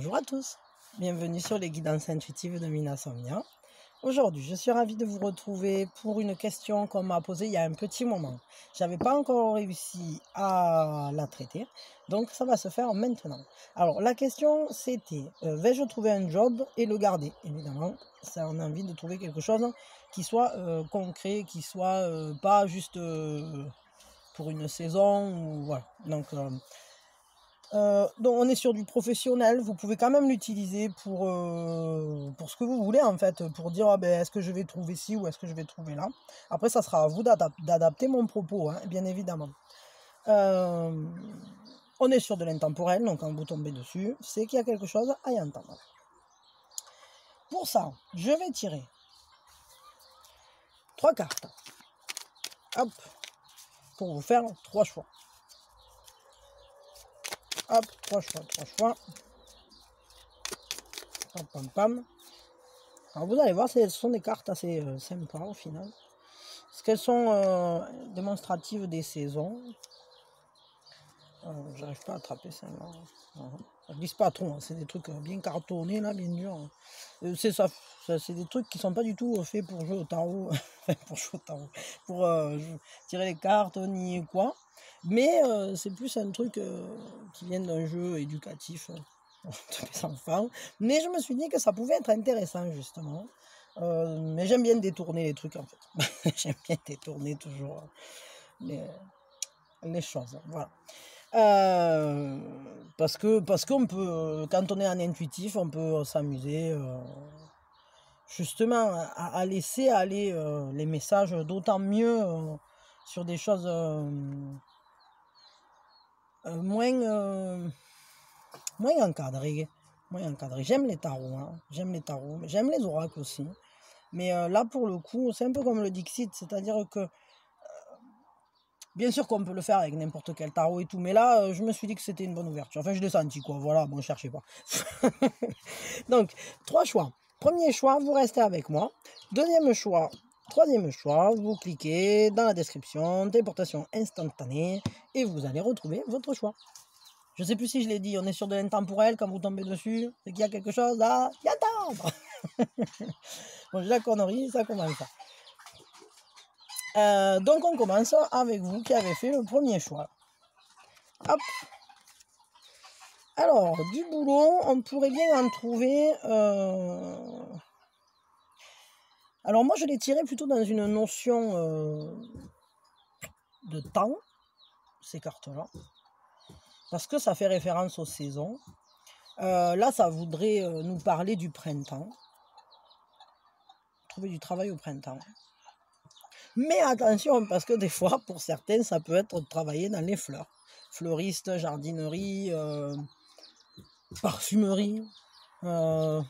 Bonjour à tous, bienvenue sur les guidances intuitives de Mina Somnia. Aujourd'hui, je suis ravie de vous retrouver pour une question qu'on m'a posée il y a un petit moment. Je n'avais pas encore réussi à la traiter, donc ça va se faire maintenant. Alors, la question c'était, vais-je trouver un job et le garder? Évidemment, ça on a envie de trouver quelque chose qui soit concret, qui soit pas juste pour une saison, ou voilà. Donc on est sur du professionnel, vous pouvez quand même l'utiliser pour ce que vous voulez en fait, pour dire ah ben, est-ce que je vais trouver ci ou est-ce que je vais trouver là. Après ça sera à vous d'adapter mon propos, hein, bien évidemment. On est sur de l'intemporel, donc quand vous tombez dessus, c'est qu'il y a quelque chose à y entendre. Pour ça, je vais tirer 3 cartes. Hop, pour vous faire 3 choix. Hop, 3 choix. Pam, pam, pam. Alors vous allez voir, ce sont des cartes assez sympas au final. Parce qu'elles sont démonstratives des saisons. J'arrive pas à attraper celle-là. Ça glisse pas trop, hein. C'est des trucs bien cartonnés, là, bien durs. C'est ça, c'est des trucs qui sont pas du tout faits pour jouer au tarot. Pour jouer au tarot. Pour tirer les cartes, ni quoi. Mais c'est plus un truc qui vient d'un jeu éducatif de mes enfants. Mais je me suis dit que ça pouvait être intéressant, justement. Mais j'aime bien détourner les trucs, en fait. J'aime bien détourner toujours les choses. Voilà. Parce qu'on peut, quand on est en intuitif, on peut s'amuser justement à laisser aller les messages, d'autant mieux sur des choses moins encadrées. J'aime les tarots, hein. J'aime les oracles aussi. Mais là, pour le coup, c'est un peu comme le Dixit, c'est-à-dire que bien sûr qu'on peut le faire avec n'importe quel tarot et tout, mais là, je me suis dit que c'était une bonne ouverture. Enfin, je l'ai senti, quoi. Voilà, bon, cherchez pas. Donc, 3 choix. Premier choix, vous restez avec moi. Deuxième choix, troisième choix, vous cliquez dans la description, téléportation instantanée, et vous allez retrouver votre choix. Je sais plus si je l'ai dit, on est sur de l'intemporel, quand vous tombez dessus, c'est qu'il y a quelque chose à y attendre. Bon, j'ai la connerie, ça commence. Donc on commence avec vous qui avez fait le premier choix. Hop. Alors, du boulot, on pourrait bien en trouver... Alors moi, je l'ai tiré plutôt dans une notion de temps, ces cartes-là. Parce que ça fait référence aux saisons. Là, ça voudrait nous parler du printemps. Trouver du travail au printemps. Mais attention, parce que des fois, pour certains, ça peut être de travailler dans les fleurs. Fleuriste, jardinerie, parfumerie. Je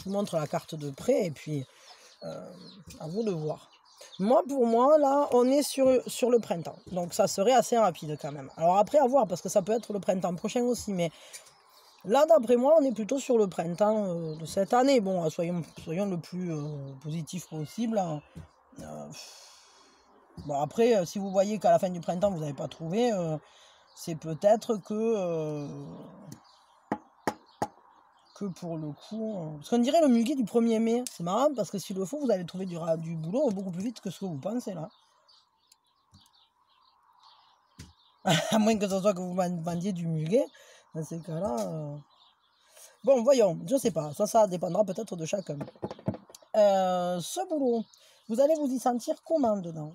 vous montre la carte de près et puis à vous de voir. Moi, pour moi, là, on est sur le printemps. Donc, ça serait assez rapide quand même. Alors après, à voir, parce que ça peut être le printemps prochain aussi. Mais là, d'après moi, on est plutôt sur le printemps de cette année. Bon, soyons le plus positif possible. Bon, après, si vous voyez qu'à la fin du printemps, vous n'avez pas trouvé, c'est peut-être que pour le coup... Parce qu'on dirait le muguet du 1er mai. C'est marrant, parce que s'il le faut, vous allez trouver du boulot beaucoup plus vite que ce que vous pensez, là. À moins que ce soit que vous vendiez du muguet. Dans ces cas-là... Bon, voyons, je sais pas. Ça dépendra peut-être de chacun. Ce boulot, vous allez vous y sentir comment dedans?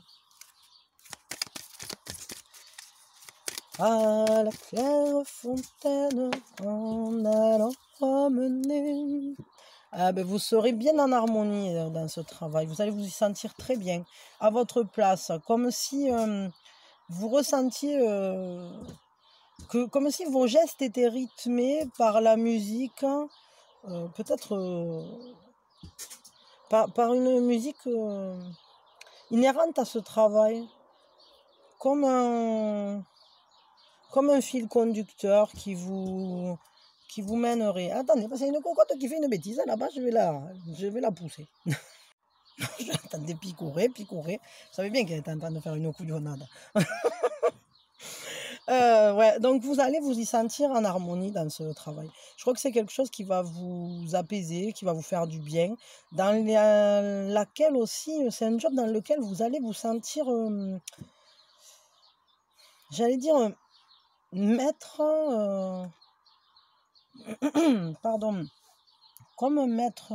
À la claire fontaine, en allant promener. Ben vous serez bien en harmonie dans ce travail. Vous allez vous y sentir très bien, à votre place, comme si vous ressentiez comme si vos gestes étaient rythmés par la musique, peut-être par une musique inhérente à ce travail, comme un fil conducteur qui vous mènerait. Attendez, parce qu'il y a une cocotte qui fait une bêtise là-bas, je vais la pousser. Je l'entendais picorer. Vous savez bien qu'elle est en train de faire une couillonnade. Ouais, donc vous allez vous y sentir en harmonie dans ce travail. Je crois que c'est quelque chose qui va vous apaiser, qui va vous faire du bien, laquelle aussi, c'est un job dans lequel vous allez vous sentir, j'allais dire, maître, pardon, comme un maître,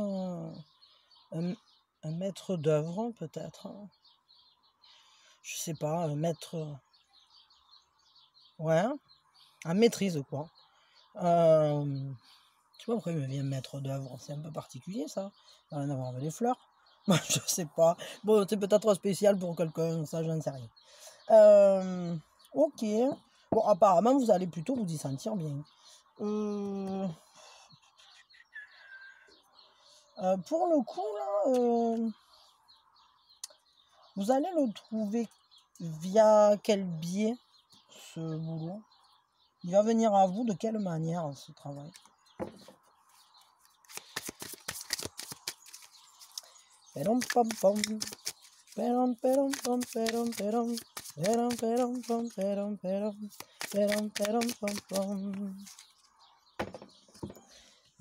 un maître d'œuvre peut-être. Je sais pas, un maître, ouais, en maîtrise quoi. Euh, Je sais pas pourquoi il me vient maître d'œuvre, c'est un peu particulier ça. Ça n'a rien à voir avec les fleurs. Moi, je sais pas. Bon, c'est peut-être spécial pour quelqu'un, ça j'en sais rien. Ok. Bon, apparemment, vous allez plutôt vous y sentir bien. Pour le coup, là, vous allez le trouver via quel biais, ce boulot? Il va venir à vous de quelle manière, ce travail? Pérom, pom, pom. Pérom, pérom, pom, pérom, pérom. Pérom, pérom, pom, pérom, pérom. Pérom, pérom, pom, pom.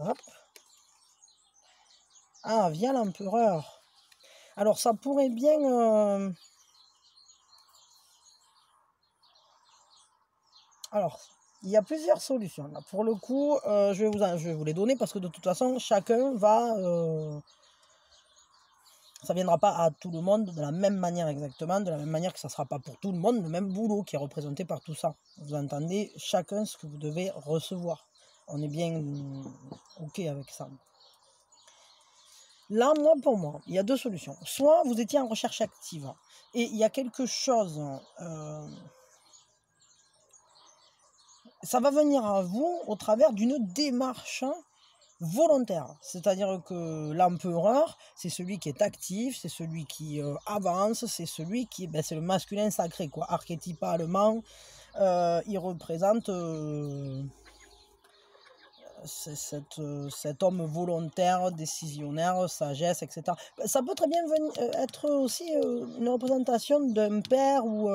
Hop. Ah, via l'empereur. Alors, ça pourrait bien... Alors, il y a plusieurs solutions. Là. Pour le coup, je vais vous les donner parce que de toute façon, chacun va... ça ne viendra pas à tout le monde de la même manière exactement, de la même manière que ça ne sera pas pour tout le monde le même boulot qui est représenté par tout ça. Vous entendez chacun ce que vous devez recevoir. On est bien OK avec ça. Là, pour moi, il y a deux solutions. Soit vous étiez en recherche active et il y a quelque chose... ça va venir à vous au travers d'une démarche volontaire. C'est-à-dire que l'empereur, c'est celui qui est actif, c'est celui qui avance, c'est celui qui... c'est le masculin sacré, quoi. Archétypalement, il représente cet homme volontaire, décisionnaire, sagesse, etc. Ça peut très bien être aussi une représentation d'un père ou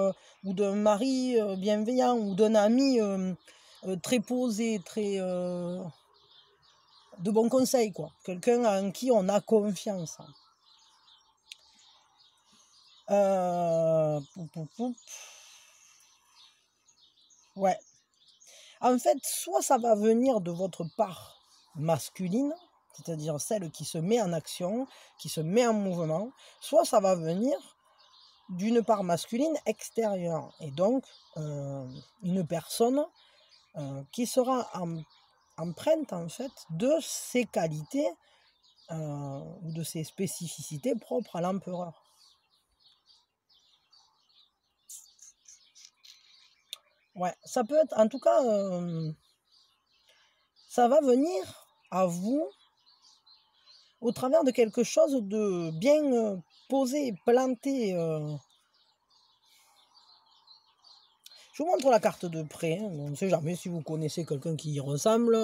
d'un mari bienveillant ou d'un ami très posé, très de bons conseils, quoi. Quelqu'un en qui on a confiance. Ouais. En fait, soit ça va venir de votre part masculine, c'est-à-dire celle qui se met en action, qui se met en mouvement, soit ça va venir d'une part masculine extérieure, et donc une personne qui sera empreinte en fait de ses qualités ou de ses spécificités propres à l'empereur. Ouais, ça peut être, en tout cas, ça va venir à vous au travers de quelque chose de bien posé, planté. Je vous montre la carte de près. Hein. On ne sait jamais si vous connaissez quelqu'un qui y ressemble.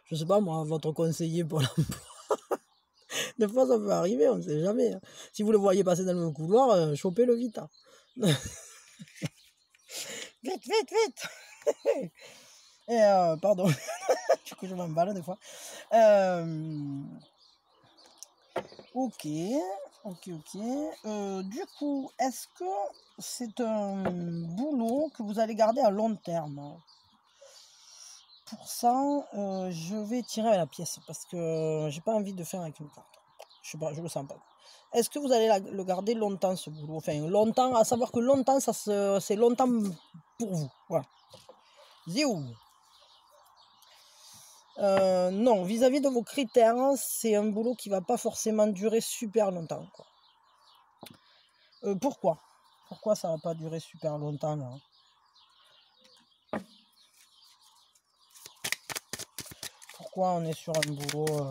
Je ne sais pas, moi, votre conseiller pour l'emploi. Des fois, ça peut arriver, on ne sait jamais. Hein. Si vous le voyez passer dans le couloir, chopez-le vite. Hein. Vite, vite, vite. Et pardon, du coup je m'emballe des fois. Ok. Du coup, est-ce que c'est un boulot que vous allez garder à long terme? Pour ça, je vais tirer à la pièce parce que j'ai pas envie de faire avec une carte. Je sais pas, je le sens pas. Est-ce que vous allez le garder longtemps ce boulot? Enfin, longtemps, à savoir que longtemps, c'est longtemps pour vous. Voilà. Zéou. Non, vis-à-vis de vos critères, c'est un boulot qui va pas forcément durer super longtemps. Quoi. Pourquoi? Pourquoi ça va pas durer super longtemps là? Pourquoi on est sur un boulot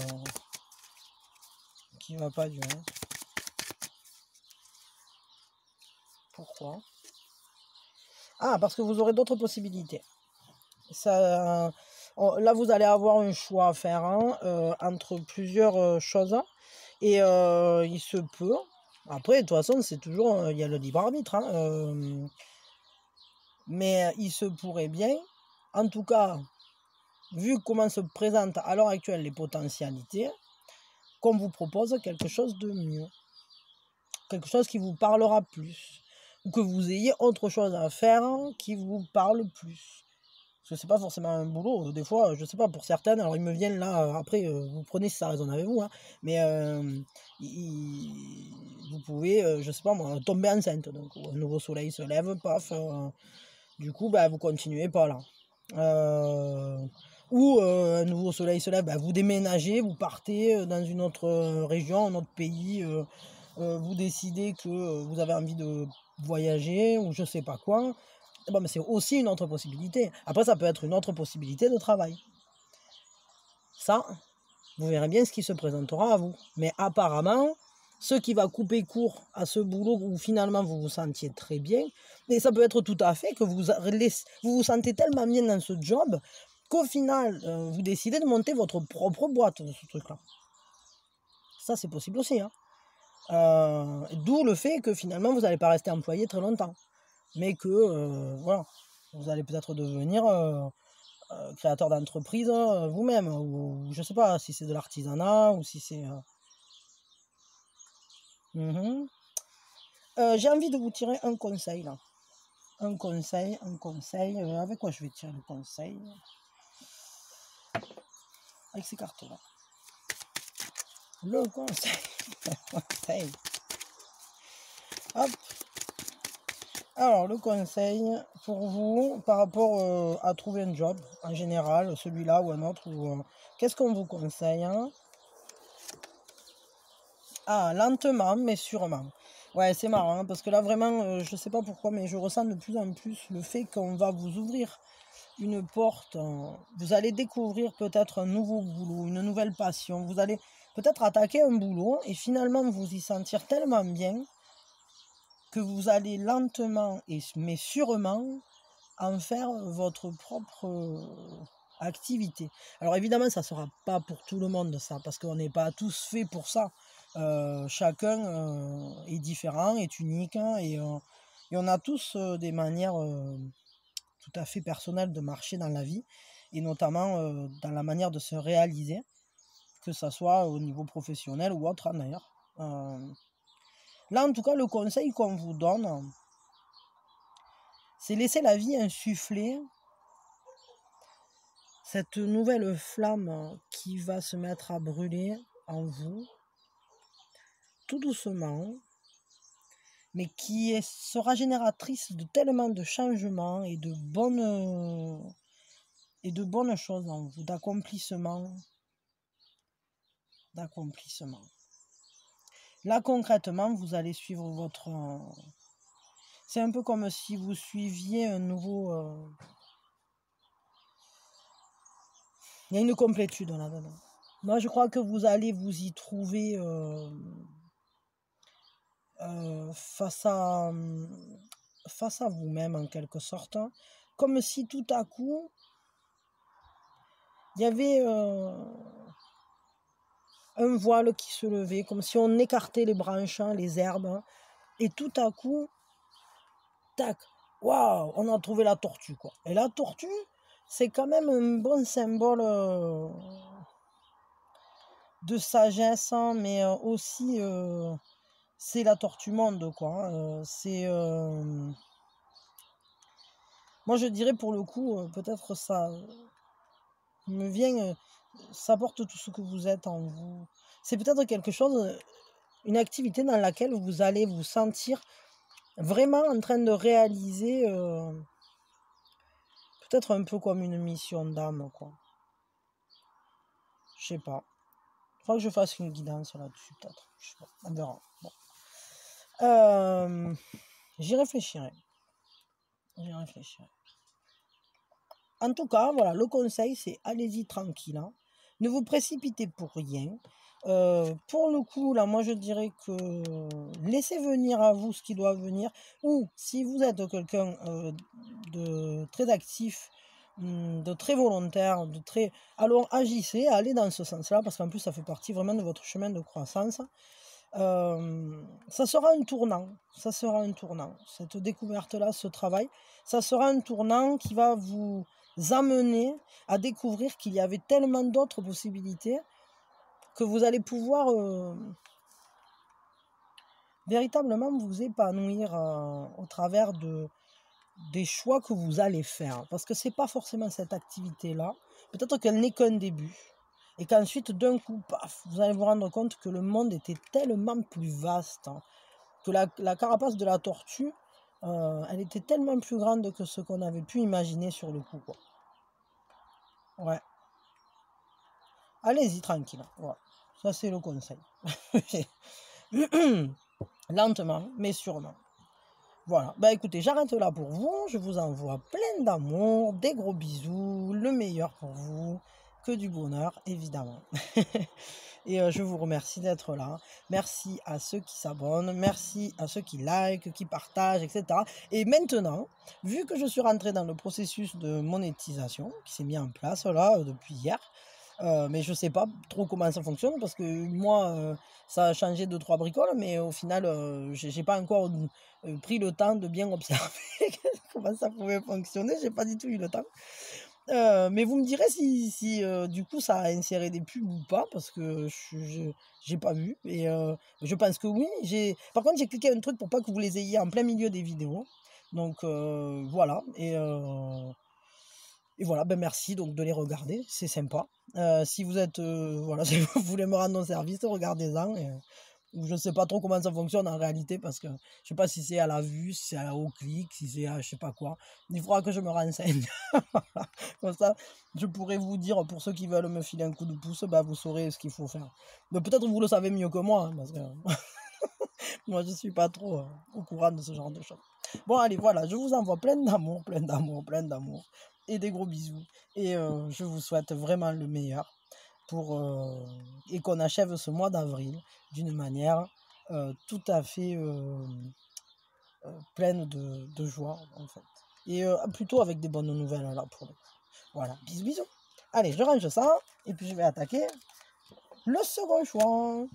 qui va pas durer? Pourquoi? Ah, parce que vous aurez d'autres possibilités. Ça, là, vous allez avoir un choix à faire entre plusieurs choses. Et il se peut. Après, de toute façon, c'est toujours. Il y a le libre arbitre. Hein, Mais il se pourrait bien, en tout cas, vu comment se présentent à l'heure actuelle les potentialités, qu'on vous propose quelque chose de mieux. Quelque chose qui vous parlera plus. Ou que vous ayez autre chose à faire qui vous parle plus. Parce que c'est pas forcément un boulot. Des fois, je sais pas, pour certaines, alors ils me viennent là, après, vous prenez si ça résonne avec vous, hein, mais vous pouvez, je sais pas moi, tomber enceinte. Donc, un nouveau soleil se lève, paf. Du coup, bah, vous continuez pas là. Ou un nouveau soleil se lève, bah, vous déménagez, vous partez dans une autre région, un autre pays, vous décidez que vous avez envie de voyager ou je sais pas quoi. Bon, mais c'est aussi une autre possibilité. Après, ça peut être une autre possibilité de travail. Ça, vous verrez bien ce qui se présentera à vous. Mais apparemment, ce qui va couper court à ce boulot où finalement vous vous sentiez très bien, et ça peut être tout à fait que vous vous sentez tellement bien dans ce job qu'au final, vous décidez de monter votre propre boîte de ce truc-là. Ça, c'est possible aussi. Hein. D'où le fait que finalement, vous n'allez pas rester employé très longtemps. Mais que, voilà, vous allez peut-être devenir créateur d'entreprise vous-même. Ou je ne sais pas si c'est de l'artisanat ou si c'est... J'ai envie de vous tirer un conseil là. Un conseil. Avec quoi je vais tirer le conseil? Avec ces cartes-là. Le conseil. Conseil. Hop. Alors, le conseil pour vous par rapport à trouver un job en général, celui-là ou un autre, qu'est-ce qu'on vous conseille hein? Ah, lentement mais sûrement. Ouais, c'est marrant hein, parce que là vraiment, je sais pas pourquoi, mais je ressens de plus en plus le fait qu'on va vous ouvrir une porte. Vous allez découvrir peut-être un nouveau boulot, une nouvelle passion. Vous allez peut-être attaquer un boulot et finalement vous y sentir tellement bien que vous allez lentement mais sûrement en faire votre propre activité. Alors évidemment, ça ne sera pas pour tout le monde ça, parce qu'on n'est pas tous faits pour ça. Chacun est différent, est unique, hein, et on a tous des manières tout à fait personnelles de marcher dans la vie, et notamment dans la manière de se réaliser, que ce soit au niveau professionnel ou autre hein, d'ailleurs. Là, en tout cas, le conseil qu'on vous donne, c'est laisser la vie insuffler cette nouvelle flamme qui va se mettre à brûler en vous, tout doucement, mais qui sera génératrice de tellement de changements et de bonnes choses en vous, d'accomplissement. Là, concrètement, vous allez suivre votre... C'est un peu comme si vous suiviez un nouveau... Il y a une complétude là-dedans. Moi, je crois que vous allez vous y trouver face à vous-même, en quelque sorte. Hein. Comme si tout à coup, il y avait un voile qui se levait, comme si on écartait les branches, hein, les herbes. Hein, et tout à coup, tac, waouh, on a trouvé la tortue, quoi. Et la tortue, c'est quand même un bon symbole de sagesse, hein, mais aussi, c'est la tortue monde, quoi. Hein, moi, je dirais pour le coup, peut-être ça me vient, ça porte tout ce que vous êtes en vous. C'est peut-être quelque chose, une activité dans laquelle vous allez vous sentir vraiment en train de réaliser, peut-être un peu comme une mission d'âme, quoi. Je sais pas. Il faut que je fasse une guidance là-dessus, peut-être. Je sais pas. On verra. Bon. J'y réfléchirai. En tout cas, voilà, le conseil, c'est allez-y tranquille. Hein. Ne vous précipitez pour rien. Pour le coup, là, moi, je dirais que laissez venir à vous ce qui doit venir. Ou si vous êtes quelqu'un de très actif, de très volontaire, alors agissez, allez dans ce sens-là, parce qu'en plus, ça fait partie vraiment de votre chemin de croissance. Ça sera un tournant, ça sera un tournant. Cette découverte-là, ce travail, ça sera un tournant qui va vous amener à découvrir qu'il y avait tellement d'autres possibilités que vous allez pouvoir véritablement vous épanouir au travers des choix que vous allez faire. Parce que c'est pas forcément cette activité-là. Peut-être qu'elle n'est qu'un début. Et qu'ensuite, d'un coup, paf, vous allez vous rendre compte que le monde était tellement plus vaste, hein, que la carapace de la tortue, elle était tellement plus grande que ce qu'on avait pu imaginer sur le coup, quoi. Ouais. Allez-y, tranquille. Ouais. Ça, c'est le conseil. Lentement, mais sûrement. Voilà. Bah écoutez, j'arrête là pour vous. Je vous envoie plein d'amour, des gros bisous, le meilleur pour vous, que du bonheur, évidemment. Et je vous remercie d'être là. Merci à ceux qui s'abonnent, merci à ceux qui likent, qui partagent, etc. Et maintenant, vu que je suis rentré dans le processus de monétisation qui s'est mis en place là depuis hier, mais je ne sais pas trop comment ça fonctionne parce que moi, ça a changé 2-3 bricoles, mais au final, j'ai pas encore pris le temps de bien observer comment ça pouvait fonctionner. J'ai pas du tout eu le temps. Mais vous me direz si du coup ça a inséré des pubs ou pas, parce que j'ai pas vu. Et je pense que oui. Par contre, j'ai cliqué un truc pour pas que vous les ayez en plein milieu des vidéos. Donc voilà. Et voilà, ben merci donc de les regarder, c'est sympa. Si vous êtes, voilà, si vous voulez me rendre un service, regardez-en. Ou je ne sais pas trop comment ça fonctionne en réalité, parce que je ne sais pas si c'est à la vue, si c'est au clic, si c'est à je sais pas quoi. Il faudra que je me renseigne. Comme ça, je pourrais vous dire, pour ceux qui veulent me filer un coup de pouce, bah, vous saurez ce qu'il faut faire. Mais peut-être vous le savez mieux que moi, hein, parce que moi je ne suis pas trop au courant de ce genre de choses. Bon, allez, voilà, je vous envoie plein d'amour, plein d'amour, plein d'amour. Et des gros bisous. Et je vous souhaite vraiment le meilleur et qu'on achève ce mois d'avril d'une manière tout à fait pleine de joie, en fait. Et plutôt avec des bonnes nouvelles, là, pour le coup. Voilà, bisous, bisous. Allez, je range ça, et puis je vais attaquer le second choix.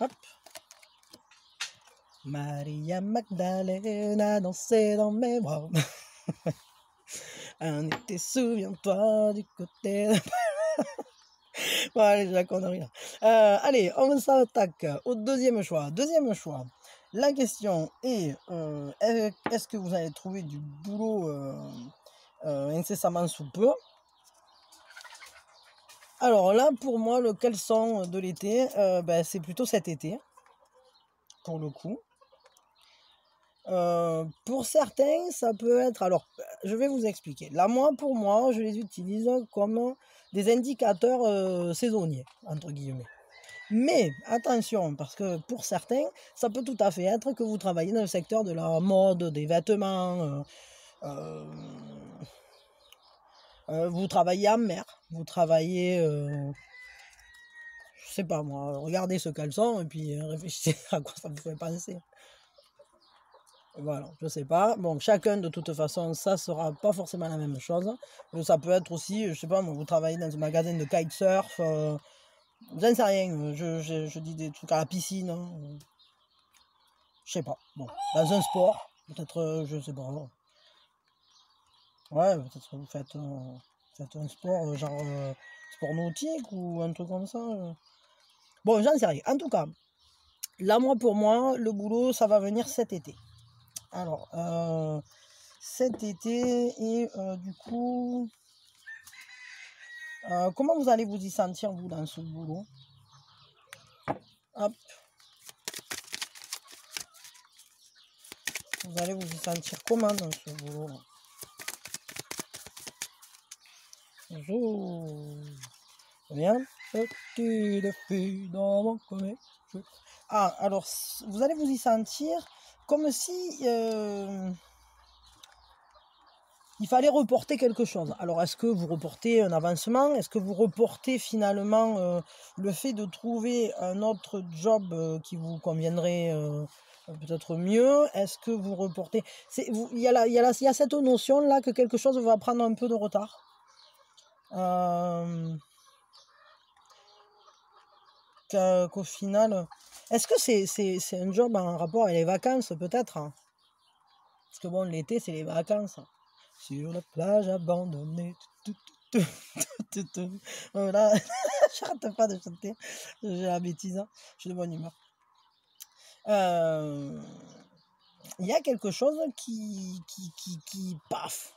Hop. Maria Magdalena dansait dans mes bras. Un été, souviens-toi du côté de... Bon, allez, j'ai la connerie là. Allez, on s'attaque au deuxième choix. Deuxième choix. La question est, est-ce que vous allez trouver du boulot incessamment sous peu? Alors là, pour moi, le caleçon de l'été, ben, c'est plutôt cet été, pour le coup. Pour certains, ça peut être... Alors, je vais vous expliquer. Là, pour moi, je les utilise comme des indicateurs saisonniers, entre guillemets. Mais attention, parce que pour certains, ça peut tout à fait être que vous travaillez dans le secteur de la mode, des vêtements, vous travaillez en mer, vous travaillez, je sais pas moi, regardez ce caleçon et puis réfléchissez à quoi ça vous fait penser. Voilà, je sais pas. Bon, chacun de toute façon, ça sera pas forcément la même chose. Ça peut être aussi, je sais pas, moi, vous travaillez dans un magasin de kitesurf, j'en sais rien, je dis des trucs à la piscine, hein, je sais pas. Bon, dans un sport, peut-être, je sais pas. Ouais, peut-être que vous faites un sport, genre sport nautique ou un truc comme ça. Bon, j'en sais rien. En tout cas, là, pour moi, le boulot, ça va venir cet été. Alors, cet été, et du coup, comment vous allez vous y sentir, vous, dans ce boulot? Hop. Vous allez vous y sentir comment dans ce boulot? Bonjour. Bien. Petite fille dans mon commun. Ah, alors, vous allez vous y sentir comme si il fallait reporter quelque chose. Alors, est-ce que vous reportez un avancement? Est-ce que vous reportez finalement le fait de trouver un autre job qui vous conviendrait peut-être mieux? Est-ce que vous reportez... Il y a cette notion-là que quelque chose va prendre un peu de retard. qu'au final... Est-ce que c'est un job en rapport avec les vacances, peut-être, hein? Parce que bon, l'été, c'est les vacances. Sur la plage abandonnée. Voilà. J'arrête pas de chanter. J'ai la bêtise, hein. Je suis de bonne humeur. Il y a quelque chose paf,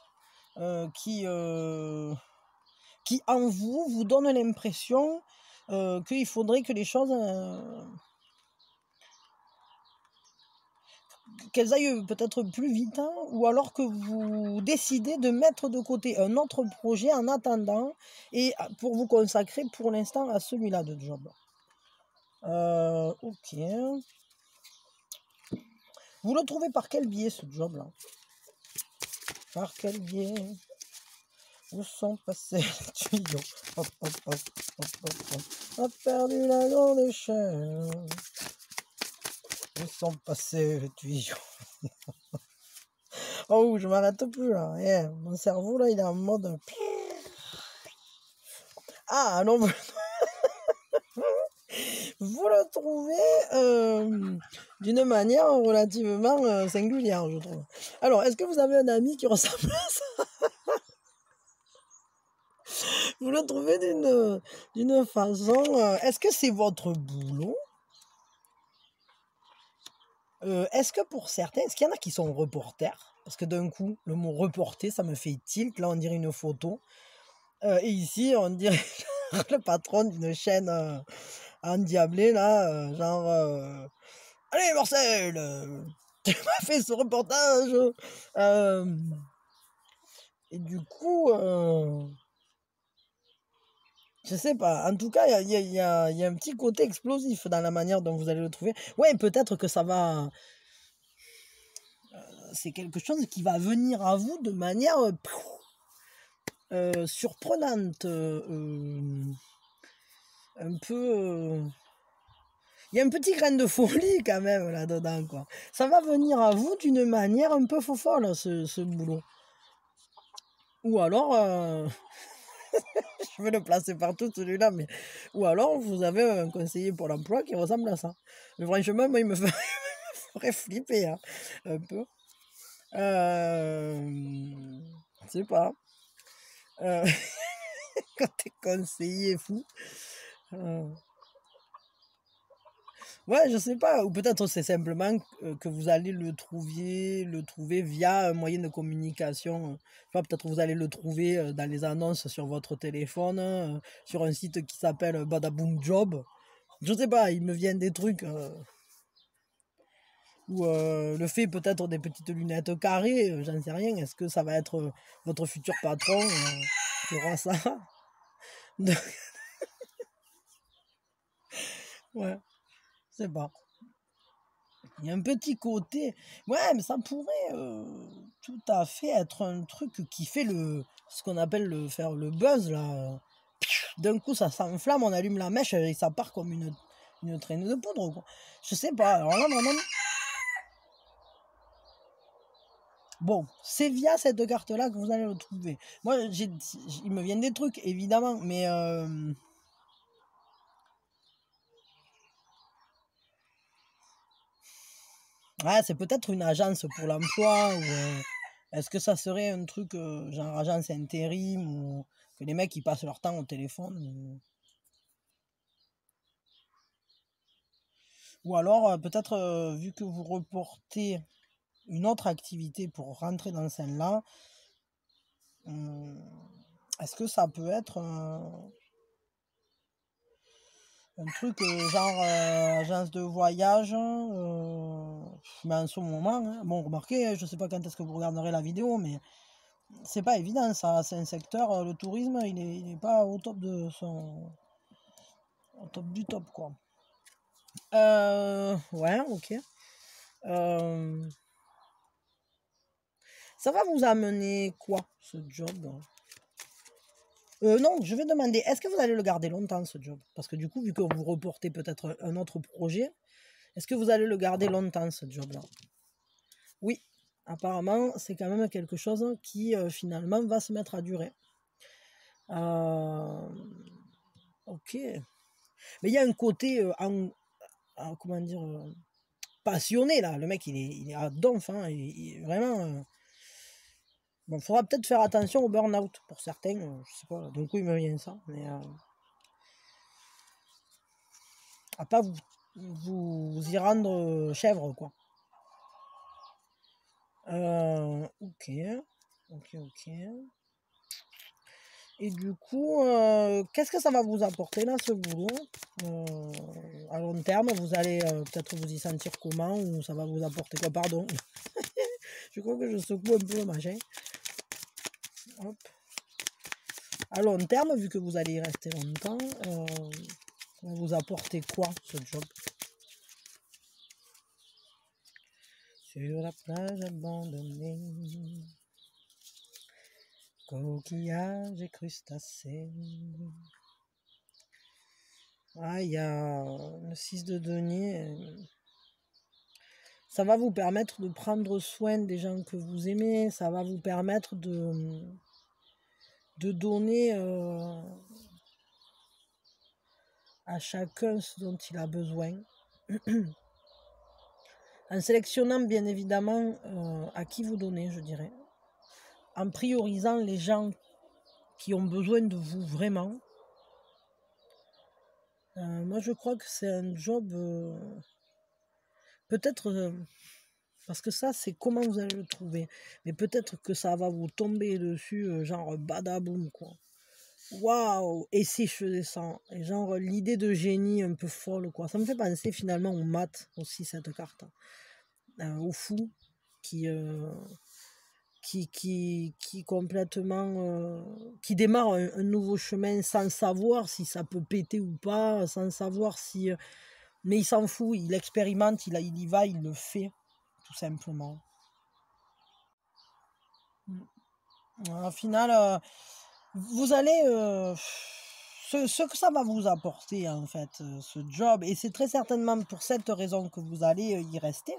qui en vous donne l'impression qu'il faudrait que les choses, qu'elles aillent peut-être plus vite, hein, ou alors que vous décidez de mettre de côté un autre projet en attendant et pour vous consacrer pour l'instant à celui-là de job. Ok. Vous le trouvez par quel biais, ce job-là? Par quel biais? Où sont passés les tuyaux? Hop, hop, hop, hop, hop, hop. A perdu la grande échelle. Où sont passés les tuyaux? Oh, je m'arrête plus là. Yeah, mon cerveau là, il est en mode. Ah non, vous le trouvez d'une manière relativement singulière, je trouve. Alors, est-ce que vous avez un ami qui ressemble à ça? Vous le trouvez d'une façon... est-ce que c'est votre boulot? Est-ce que pour certains, est-ce qu'il y en a qui sont reporters? Parce que d'un coup, le mot reporter, ça me fait tilt. Là, on dirait une photo. Et ici, on dirait le patron d'une chaîne endiablée, là, genre... Allez, Marcel, tu m'as fait ce reportage. Et du coup... je sais pas. En tout cas, il y a un petit côté explosif dans la manière dont vous allez le trouver. Ouais, peut-être que ça va... c'est quelque chose qui va venir à vous de manière surprenante. Un peu... il y a un petit grain de folie quand même là-dedans, quoi. Ça va venir à vous d'une manière un peu fofolle, ce boulot. Ou alors... je vais le placer partout, celui-là, mais... Ou alors, vous avez un conseiller pour l'emploi qui ressemble à ça. Mais franchement, moi, il me ferait flipper, hein, un peu. Je sais pas. Quand t'es conseiller fou. Ouais, je sais pas. Ou peut-être c'est simplement que vous allez le trouver via un moyen de communication. Peut-être vous allez le trouver dans les annonces sur votre téléphone, sur un site qui s'appelle Badaboom Job. Je sais pas, il me vient des trucs. Ou le fait peut-être des petites lunettes carrées, j'en sais rien. Est-ce que ça va être votre futur patron qui aura ça? Ouais, je sais pas. Il y a un petit côté. Ouais, mais ça pourrait tout à fait être un truc qui fait ce qu'on appelle faire le buzz là. D'un coup, ça s'enflamme, on allume la mèche et ça part comme une traînée de poudre, quoi. Je sais pas. Alors là, vraiment. Bon, c'est via cette carte-là que vous allez le trouver. Moi, il me vient des trucs, évidemment, mais ouais, c'est peut-être une agence pour l'emploi, ou est-ce que ça serait un truc genre agence intérim, ou que les mecs ils passent leur temps au téléphone, ou alors peut-être vu que vous reportez une autre activité pour rentrer dans celle-là, est-ce que ça peut être un truc genre agence de voyage, mais en ce moment, hein. Bon, remarquez, je sais pas quand est-ce que vous regarderez la vidéo, mais c'est pas évident ça, c'est un secteur, le tourisme, il est pas au top de au top du top, quoi. Ouais, ok. Euh, ça va vous amener quoi, ce job? Non, je vais demander, est-ce que vous allez le garder longtemps, ce job? Parce que du coup, vu que vous reportez peut-être un autre projet, est-ce que vous allez le garder longtemps, ce job-là? Oui, apparemment, c'est quand même quelque chose qui, finalement, va se mettre à durer. Ok. Mais il y a un côté, comment dire, passionné, là. Le mec, il est à donf, hein, vraiment... Bon, faudra peut-être faire attention au burn-out pour certains, je sais pas, d'un coup il me vient ça, mais à pas vous y rendre chèvre, quoi. Ok, ok. Et du coup, qu'est-ce que ça va vous apporter là, ce boulot? À long terme, vous allez peut-être vous y sentir comment, ou ça va vous apporter quoi? Pardon, je crois que je secoue un peu le machin. Hop. À long terme, vu que vous allez y rester longtemps, ça va vous apporter quoi, ce job? Sur la plage abandonnée, coquillages et crustacés. Ah, il y a le 6 de denier. Ça va vous permettre de prendre soin des gens que vous aimez. Ça va vous permettre de donner à chacun ce dont il a besoin. En sélectionnant bien évidemment à qui vous donnez, je dirais. En priorisant les gens qui ont besoin de vous vraiment. Moi, je crois que c'est un job, peut-être, parce que ça, c'est comment vous allez le trouver. Mais peut-être que ça va vous tomber dessus, genre badaboum, quoi. Waouh! Et si je faisais ça? Et genre l'idée de génie un peu folle, quoi. Ça me fait penser finalement aux maths aussi, cette carte. Au fou qui, qui complètement... qui démarre un nouveau chemin sans savoir si ça peut péter ou pas, sans savoir si... mais il s'en fout, il expérimente, il y va, il le fait, tout simplement. Au final, vous allez... ce que ça va vous apporter, en fait, ce job, et c'est très certainement pour cette raison que vous allez y rester,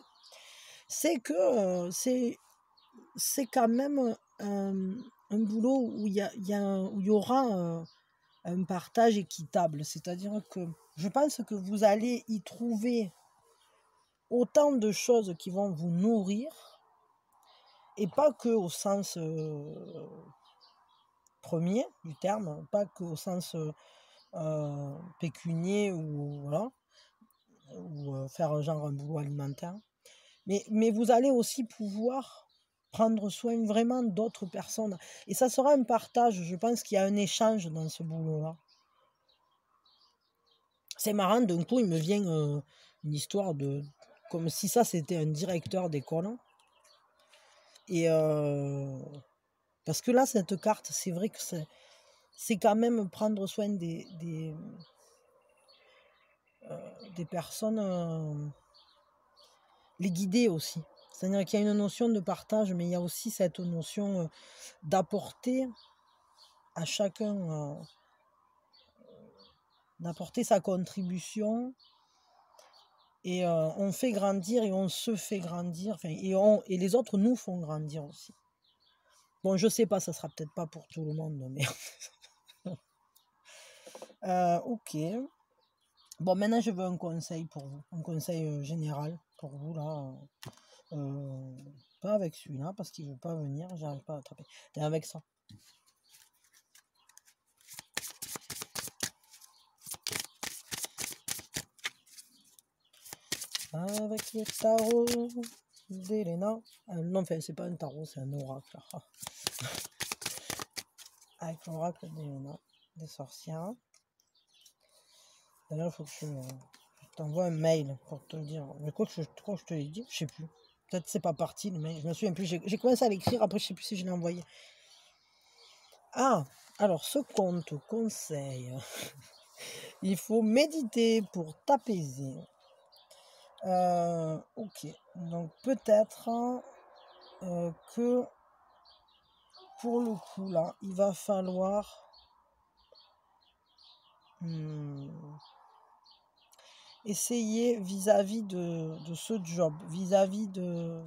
c'est que c'est quand même un boulot où où il y aura un partage équitable. C'est-à-dire que je pense que vous allez y trouver autant de choses qui vont vous nourrir, et pas que au sens premier du terme, pas que au sens pécunier, ou voilà, ou faire genre un boulot alimentaire, mais vous allez aussi pouvoir prendre soin vraiment d'autres personnes, et ça sera un partage. Je pense qu'il y a un échange dans ce boulot-là. C'est marrant, d'un coup il me vient une histoire de comme si ça c'était un directeur d'école, et parce que là cette carte, c'est vrai que c'est quand même prendre soin des personnes, les guider aussi. C'est-à-dire qu'il y a une notion de partage, mais il y a aussi cette notion d'apporter à chacun, d'apporter sa contribution, et on fait grandir et on se fait grandir, enfin, et les autres nous font grandir aussi. Bon, je sais pas, ça sera peut-être pas pour tout le monde, mais ok. Bon, maintenant je veux un conseil pour vous, un conseil général pour vous là. Pas avec celui-là parce qu'il veut pas venir, j'arrive pas à attraper. T'es avec ça. Avec le tarot d'Elena. Non, enfin, c'est pas un tarot, c'est un oracle. Avec l'oracle d'Elena, des sorcières. D'ailleurs, il faut que je t'envoie un mail pour te le dire. Mais quoi que je crois que je te l'ai dit, je sais plus. Peut-être c'est pas parti le mail, je me souviens plus. J'ai commencé à l'écrire, après je sais plus si je l'ai envoyé. Ah, alors ce qu'on te conseille, il faut méditer pour t'apaiser. Ok, donc peut-être que pour le coup là, il va falloir essayer vis-à-vis de ce job, vis-à-vis de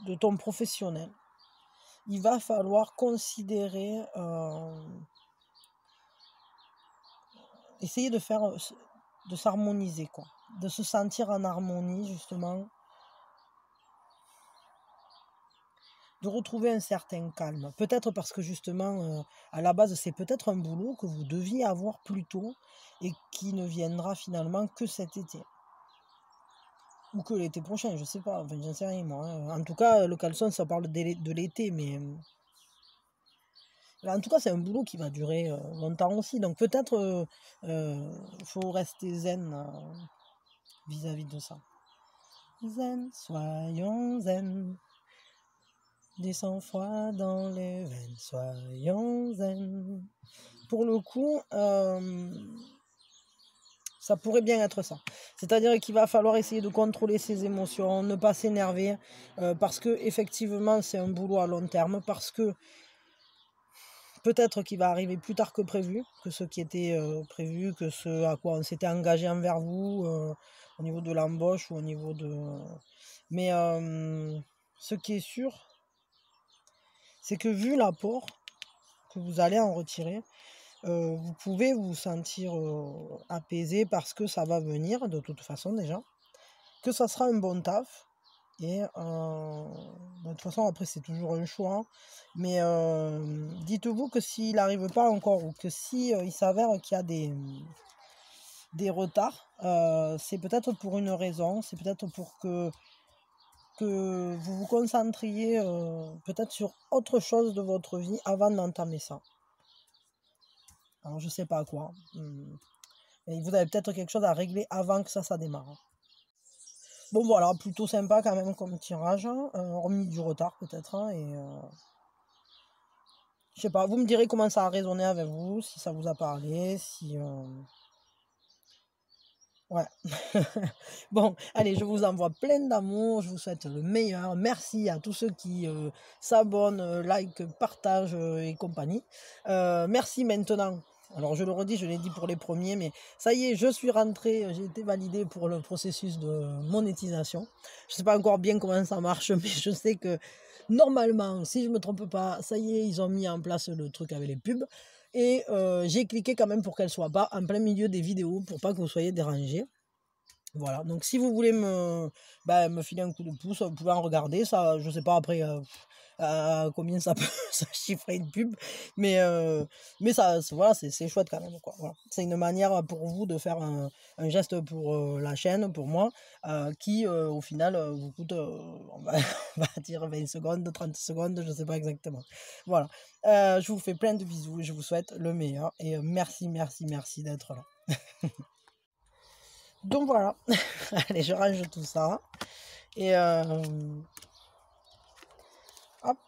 de ton professionnel. Il va falloir considérer essayer de faire, de s'harmoniser, quoi. De se sentir en harmonie, justement. De retrouver un certain calme. Peut-être parce que justement, à la base, c'est peut-être un boulot que vous deviez avoir plus tôt et qui ne viendra finalement que cet été. Ou que l'été prochain, je sais pas, enfin j'en sais rien moi. En tout cas, le caleçon, ça parle de l'été, mais là, en tout cas, c'est un boulot qui va durer longtemps aussi. Donc peut-être faut rester zen vis-à-vis de ça. Zen, soyons zen. Du sang-froid dans les veines, soyons zen. Pour le coup, ça pourrait bien être ça. C'est-à-dire qu'il va falloir essayer de contrôler ses émotions, ne pas s'énerver, parce que effectivement c'est un boulot à long terme, parce que peut-être qu'il va arriver plus tard que prévu, que ce qui était prévu, que ce à quoi on s'était engagé envers vous, au niveau de l'embauche ou au niveau de... Mais ce qui est sûr, c'est que vu l'apport que vous allez en retirer, vous pouvez vous sentir apaisé parce que ça va venir de toute façon déjà, que ça sera un bon taf. Et de toute façon, après, c'est toujours un choix. Hein. Mais dites-vous que s'il n'arrive pas encore ou que si il s'avère qu'il y a des retards, c'est peut-être pour une raison, c'est peut-être pour que vous vous concentriez peut-être sur autre chose de votre vie avant d'entamer ça. Alors, je sais pas quoi. Et vous avez peut-être quelque chose à régler avant que ça démarre. Bon, voilà, plutôt sympa quand même comme tirage, hein, hormis du retard peut-être. Hein, et je sais pas, vous me direz comment ça a résonné avec vous, si ça vous a parlé, si... Ouais. Bon, allez, je vous envoie plein d'amour, je vous souhaite le meilleur. Merci à tous ceux qui s'abonnent, like, partagent et compagnie. Merci maintenant. Alors je le redis, je l'ai dit pour les premiers, mais ça y est, je suis rentré, j'ai été validé pour le processus de monétisation. Je ne sais pas encore bien comment ça marche, mais je sais que normalement, si je ne me trompe pas, ça y est, ils ont mis en place le truc avec les pubs. Et j'ai cliqué quand même pour qu'elle soit pas en plein milieu des vidéos, pour pas que vous soyez dérangés. Voilà, donc si vous voulez me filer un coup de pouce, vous pouvez en regarder. Ça, je sais pas après combien ça peut ça chiffrer une pub, mais ça, voilà, c'est chouette quand même, quoi. Voilà. C'est une manière pour vous de faire un geste pour la chaîne, pour moi, qui au final vous coûte, on va, on va dire 20 secondes, 30 secondes, je sais pas exactement. Voilà, je vous fais plein de bisous, je vous souhaite le meilleur et merci, merci, merci d'être là. Donc voilà, allez, je range tout ça. Et hop.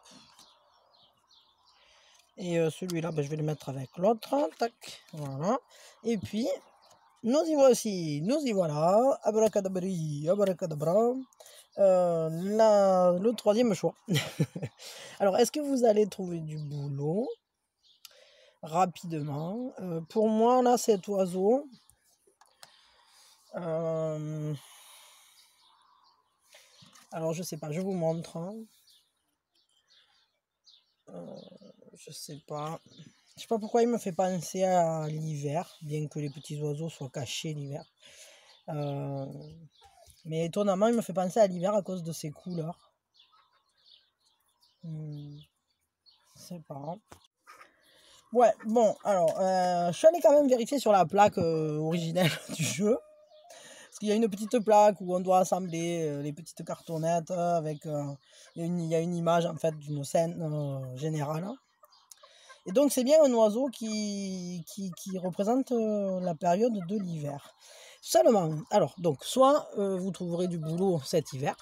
Et celui-là, je vais le mettre avec l'autre. Tac, voilà. Et puis, nous y voici, nous y voilà. Abracadabri, abracadabra. Le troisième choix. Alors, est-ce que vous allez trouver du boulot rapidement? Pour moi, là, cet oiseau... alors, je sais pas, je vous montre. Hein. Je sais pas. Je sais pas pourquoi il me fait penser à l'hiver, bien que les petits oiseaux soient cachés l'hiver. Mais étonnamment, il me fait penser à l'hiver à cause de ses couleurs. Je sais pas. Ouais, bon, alors, je suis allé quand même vérifier sur la plaque originelle du jeu. Parce qu'il y a une petite plaque où on doit assembler les petites cartonnettes avec... il y a une image en fait d'une scène générale. Et donc c'est bien un oiseau qui représente la période de l'hiver. Seulement, alors, donc, soit vous trouverez du boulot cet hiver,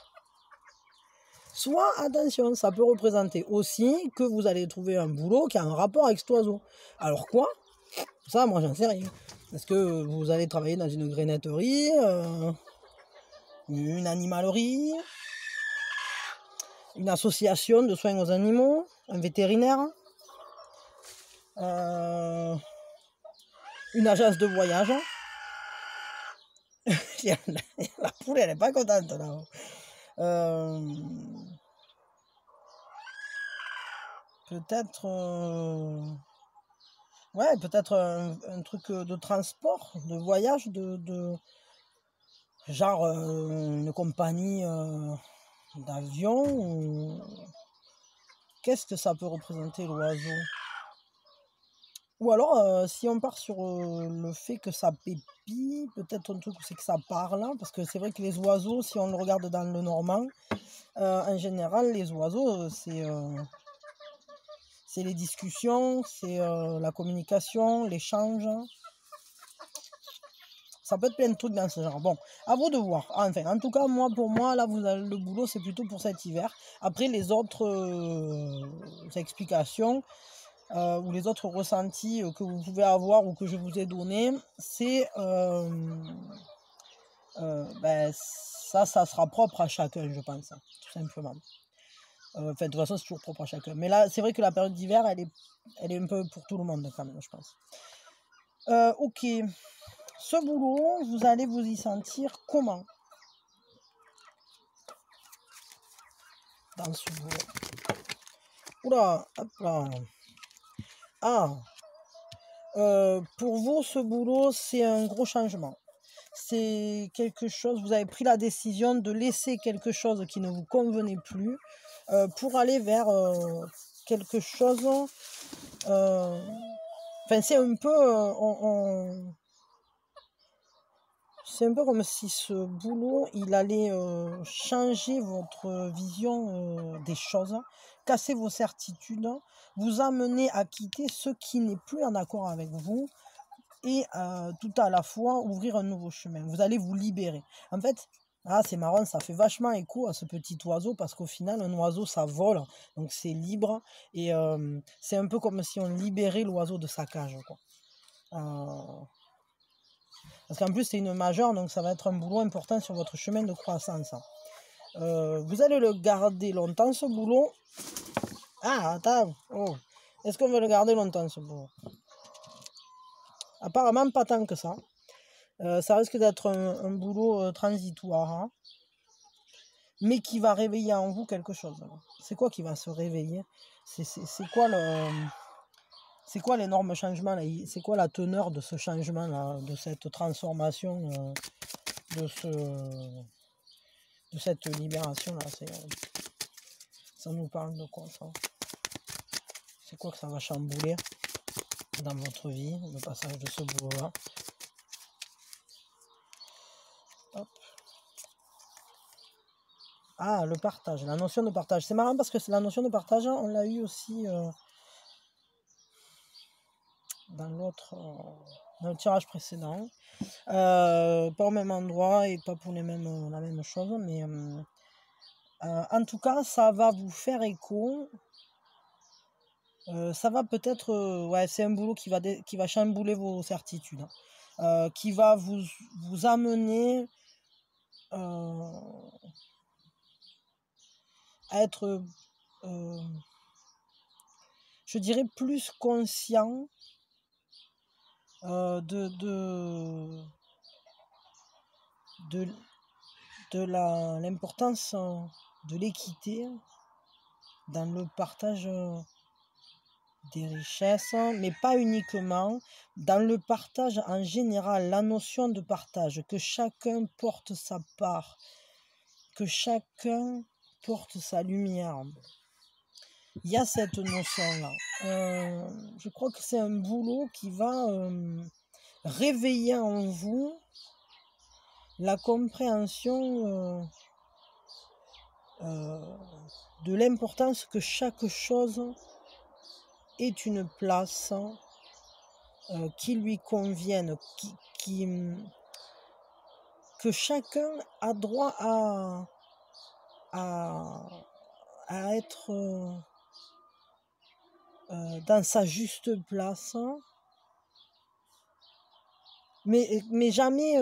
soit, attention, ça peut représenter aussi que vous allez trouver un boulot qui a un rapport avec cet oiseau. Alors quoi? Ça, moi, j'en sais rien. Est-ce que vous allez travailler dans une grenetterie, une animalerie, une association de soins aux animaux, un vétérinaire, une agence de voyage? La poule, elle n'est pas contente là. Peut-être Ouais, peut-être un truc de transport, de voyage, genre une compagnie d'avion. Qu'est-ce que ça peut représenter l'oiseau? Ou alors, si on part sur le fait que ça pépit, peut-être un truc, c'est que ça parle, hein, parce que c'est vrai que les oiseaux, si on le regarde dans le normand, en général, les oiseaux, c'est les discussions, c'est la communication, l'échange. Ça peut être plein de trucs dans ce genre. Bon, à vous de voir. Enfin, en tout cas, moi, pour moi, là, vous avez le boulot, c'est plutôt pour cet hiver. Après, les autres explications ou les autres ressentis que vous pouvez avoir ou que je vous ai donnés, c'est ben, ça sera propre à chacun, je pense, hein, tout simplement. Enfin, de toute façon, c'est toujours propre à chacun. Mais là, c'est vrai que la période d'hiver, elle est un peu pour tout le monde, quand même, je pense. Ok. Ce boulot, vous allez vous y sentir comment dans ce boulot? Oula, hop là. Ah, pour vous, ce boulot, c'est un gros changement. C'est quelque chose, vous avez pris la décision de laisser quelque chose qui ne vous convenait plus pour aller vers quelque chose. Enfin, c'est un peu, c'est un peu comme si ce boulot, il allait changer votre vision des choses, casser vos certitudes, vous amener à quitter ce qui n'est plus en accord avec vous et tout à la fois ouvrir un nouveau chemin. Vous allez vous libérer. En fait, ah, c'est marrant, ça fait vachement écho à ce petit oiseau parce qu'au final, un oiseau, ça vole, donc c'est libre et c'est un peu comme si on libérait l'oiseau de sa cage, quoi. Parce qu'en plus, c'est une majeure, donc ça va être un boulot important sur votre chemin de croissance. Vous allez le garder longtemps, ce boulot. Ah, attends. Oh. Est-ce qu'on veut le garder longtemps, ce boulot? Apparemment, pas tant que ça. Ça risque d'être un boulot transitoire, hein, mais qui va réveiller en vous quelque chose. C'est quoi qui va se réveiller? C'est quoi le... C'est quoi l'énorme changement là? C'est quoi la teneur de ce changement là, de cette transformation, de cette libération là? Ça nous parle de quoi ça? C'est quoi que ça va chambouler dans votre vie, le passage de ce boulot là? Hop. Ah, le partage, la notion de partage. C'est marrant parce que la notion de partage, on l'a eu aussi dans le tirage précédent. Pas au même endroit et pas pour la même chose, mais en tout cas, ça va vous faire écho. Ça va peut-être, ouais, c'est un boulot qui va chambouler vos certitudes, hein, qui va vous amener à être, je dirais, plus conscient de l'importance de l'équité dans le partage des richesses, mais pas uniquement, dans le partage en général, la notion de partage, que chacun porte sa part, que chacun porte sa lumière. Il y a cette notion-là. Je crois que c'est un boulot qui va réveiller en vous la compréhension de l'importance que chaque chose ait une place qui lui convienne, que chacun a droit à être dans sa juste place, mais jamais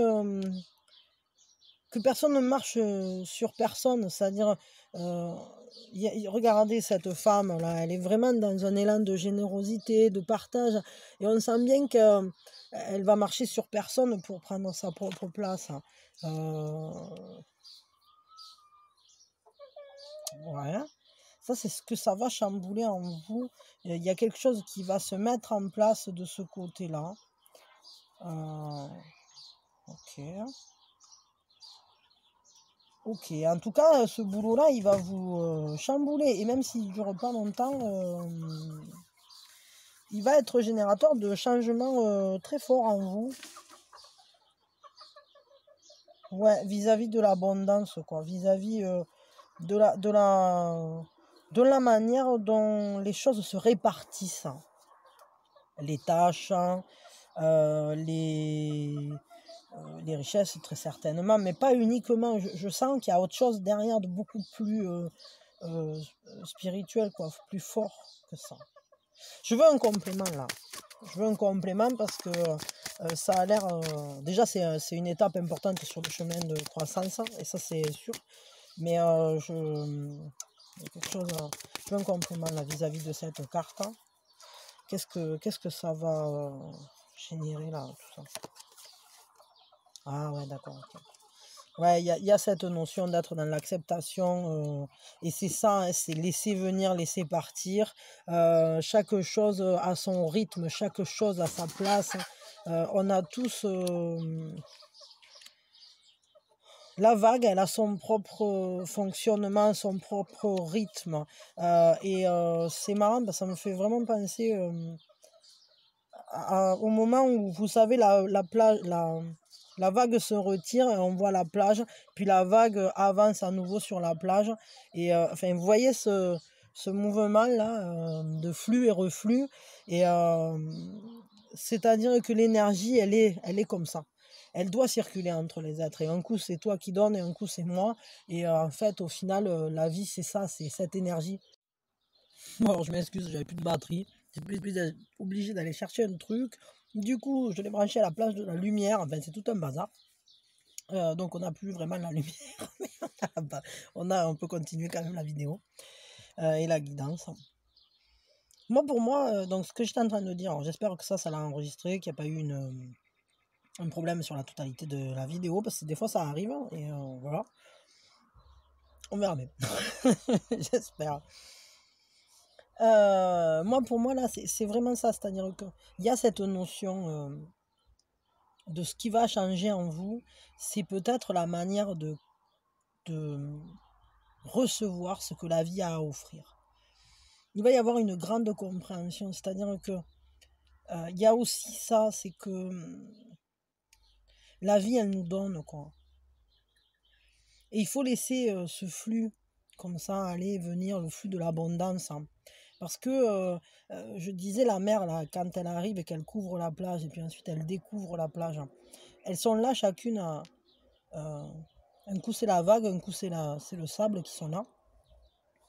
que personne ne marche sur personne, c'est-à-dire regardez cette femme là, elle est vraiment dans un élan de générosité, de partage, et on sent bien qu'elle va marcher sur personne pour prendre sa propre place. Ouais. Ça, c'est ce que ça va chambouler en vous. Il y a quelque chose qui va se mettre en place de ce côté-là. Ok. Ok. En tout cas, ce boulot-là, il va vous chambouler. Et même s'il ne dure pas longtemps, il va être générateur de changements très forts en vous. Ouais, vis-à-vis de l'abondance, quoi. Vis-à-vis de la manière dont les choses se répartissent. Les tâches, les richesses, très certainement, mais pas uniquement. Je sens qu'il y a autre chose derrière de beaucoup plus spirituel, quoi, plus fort que ça. Je veux un complément là. Je veux un complément parce que ça a l'air... déjà, c'est une étape importante sur le chemin de croissance, et ça, c'est sûr. Mais il y a quelque chose... je veux un complément là vis-à-vis de cette carte. Qu'est-ce que ça va générer là, tout ça? Ah ouais, d'accord. Ok. Ouais, il y a cette notion d'être dans l'acceptation, et c'est ça, hein, c'est laisser venir, laisser partir. Chaque chose a son rythme, chaque chose a sa place. On a tous... la vague, elle a son propre fonctionnement, son propre rythme. Et c'est marrant, parce que ça me fait vraiment penser au moment où, vous savez, la plage... La vague se retire et on voit la plage, puis la vague avance à nouveau sur la plage. Et enfin, vous voyez ce mouvement-là de flux et reflux. Et c'est-à-dire que l'énergie, elle est comme ça. Elle doit circuler entre les êtres. Et un coup, c'est toi qui donnes et un coup, c'est moi. Et en fait, au final, la vie, c'est ça, c'est cette énergie. Bon, alors, je m'excuse, j'avais plus de batterie. J'étais obligé d'aller chercher un truc. Du coup, je l'ai branché à la place de la lumière. Enfin, c'est tout un bazar. Donc, on n'a plus vraiment la lumière. Mais on peut continuer quand même la vidéo et la guidance. Moi, pour moi, donc ce que j'étais en train de dire, j'espère que ça l'a enregistré, qu'il n'y a pas eu un problème sur la totalité de la vidéo, parce que des fois ça arrive, hein, et voilà. On verra bien. J'espère. Moi, pour moi, là, c'est vraiment ça. C'est-à-dire qu'il y a cette notion de ce qui va changer en vous. C'est peut-être la manière de recevoir ce que la vie a à offrir. Il va y avoir une grande compréhension. C'est-à-dire que il y a aussi ça, c'est que la vie, elle nous donne, quoi. Et il faut laisser ce flux comme ça aller et venir, le flux de l'abondance, hein. Parce que je disais, la mer, là, quand elle arrive et qu'elle couvre la plage, et puis ensuite elle découvre la plage, hein, elles sont là chacune un coup c'est la vague, un coup c'est le sable qui sont là,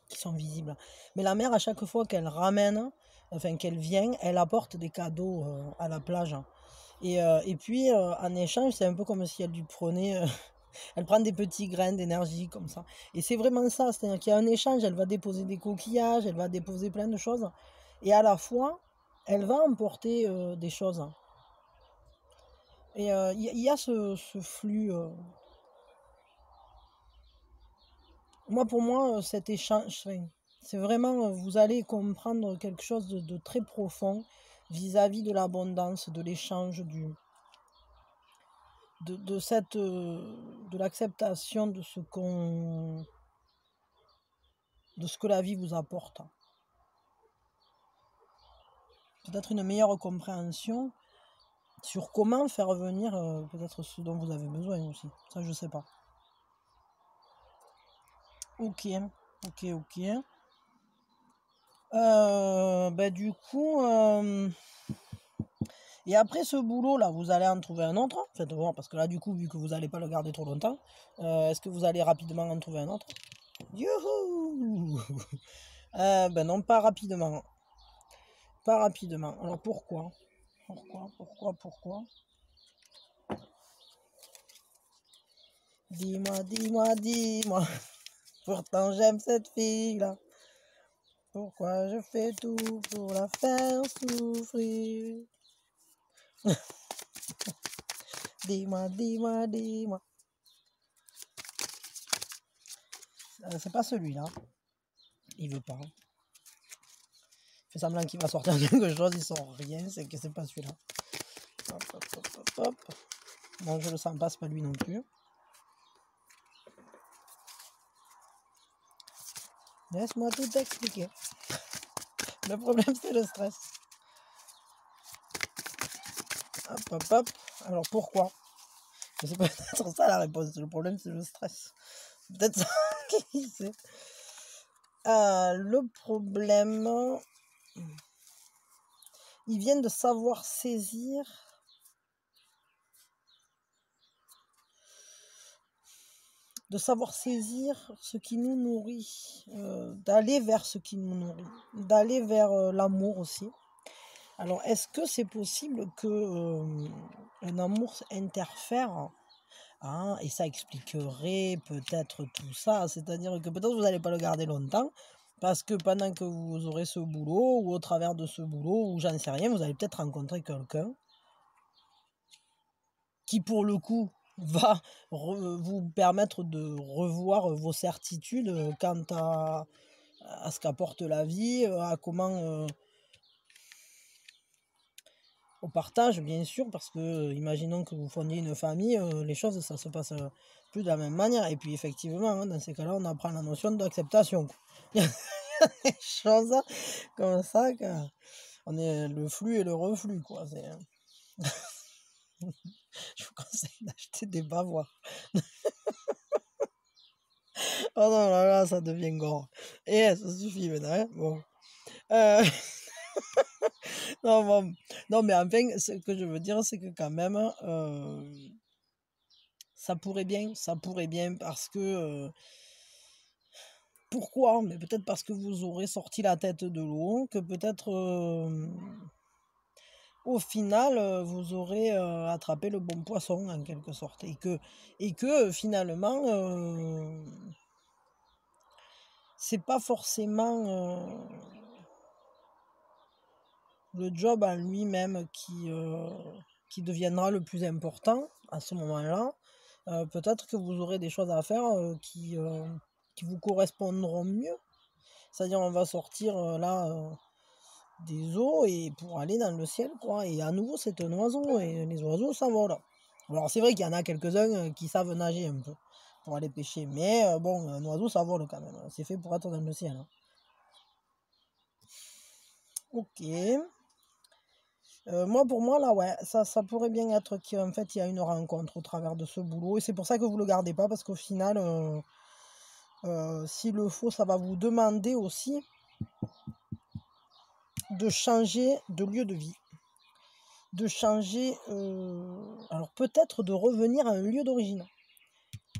qui sont visibles. Mais la mer, à chaque fois qu'elle ramène, enfin qu'elle vient, elle apporte des cadeaux à la plage. Et puis, en échange, c'est un peu comme si elle lui prenait... elle prend des petits grains d'énergie comme ça. Et c'est vraiment ça, c'est-à-dire qu'il y a un échange, elle va déposer des coquillages, elle va déposer plein de choses. Et à la fois, elle va emporter des choses. Et il y a ce flux. Moi, pour moi, cet échange, c'est vraiment, vous allez comprendre quelque chose de très profond vis-à-vis de l'abondance, de l'échange, de l'acceptation de ce que la vie vous apporte. Peut-être une meilleure compréhension sur comment faire venir peut-être ce dont vous avez besoin aussi. Ça, je sais pas. Ok, ok. Du coup, et après ce boulot-là, vous allez en trouver un autre. En fait, bon, parce que là, du coup, vu que vous n'allez pas le garder trop longtemps, est-ce que vous allez rapidement en trouver un autre? Youhou! Non, pas rapidement. Pas rapidement. Alors pourquoi? Pourquoi? Dis-moi. Pourtant j'aime cette fille-là. Pourquoi je fais tout pour la faire souffrir? Dis-moi. C'est pas celui-là. Il veut pas. Il fait semblant qu'il va sortir quelque chose, il sort rien, c'est que c'est pas celui-là. Hop, hop, hop, hop, hop. Bon, je le sens pas, c'est pas lui non plus. Laisse-moi tout expliquer. Le problème, c'est le stress. Hop, hop, hop. Alors, pourquoi? C'est peut-être ça la réponse. Le problème, c'est le stress. Peut-être ça. Qui sait? Le problème... Ils viennent de savoir saisir... ce qui nous nourrit, d'aller vers ce qui nous nourrit, d'aller vers l'amour aussi. Alors, est-ce que c'est possible que un amour interfère, hein, et ça expliquerait peut-être tout ça, c'est-à-dire que peut-être vous n'allez pas le garder longtemps, parce que pendant que vous aurez ce boulot, ou au travers de ce boulot, ou j'en sais rien, vous allez peut-être rencontrer quelqu'un qui, pour le coup, va vous permettre de revoir vos certitudes quant à ce qu'apporte la vie, à comment... au partage, bien sûr, parce que imaginons que vous fondiez une famille, les choses, ça se passe plus de la même manière. Et puis, effectivement, hein, dans ces cas-là, on apprend la notion d'acceptation. Il y a des choses comme ça, on est le flux et le reflux, quoi. Je vous conseille d'acheter des bavoirs. Oh non, là, ça devient gore. Et ça suffit maintenant, hein. Bon. Non, bon. Non, mais enfin, ce que je veux dire, c'est que quand même, ça pourrait bien, parce que... pourquoi? Mais peut-être parce que vous aurez sorti la tête de l'eau, que peut-être au final, vous aurez attrapé le bon poisson en quelque sorte. Et que finalement, c'est pas forcément le job en lui-même qui deviendra le plus important à ce moment-là. Peut-être que vous aurez des choses à faire qui vous correspondront mieux. C'est-à-dire, on va sortir là des eaux et pour aller dans le ciel, quoi. Et à nouveau, c'est un oiseau et les oiseaux, ça vole. Alors, c'est vrai qu'il y en a quelques-uns qui savent nager un peu pour aller pêcher, mais bon, un oiseau, ça vole quand même. C'est fait pour être dans le ciel, hein. Ok. Moi, pour moi, là, ouais, ça pourrait bien être qu'en fait, il y a une rencontre au travers de ce boulot. Et c'est pour ça que vous ne le gardez pas, parce qu'au final, s'il le faut, ça va vous demander aussi de changer de lieu de vie. De changer, alors peut-être de revenir à un lieu d'origine.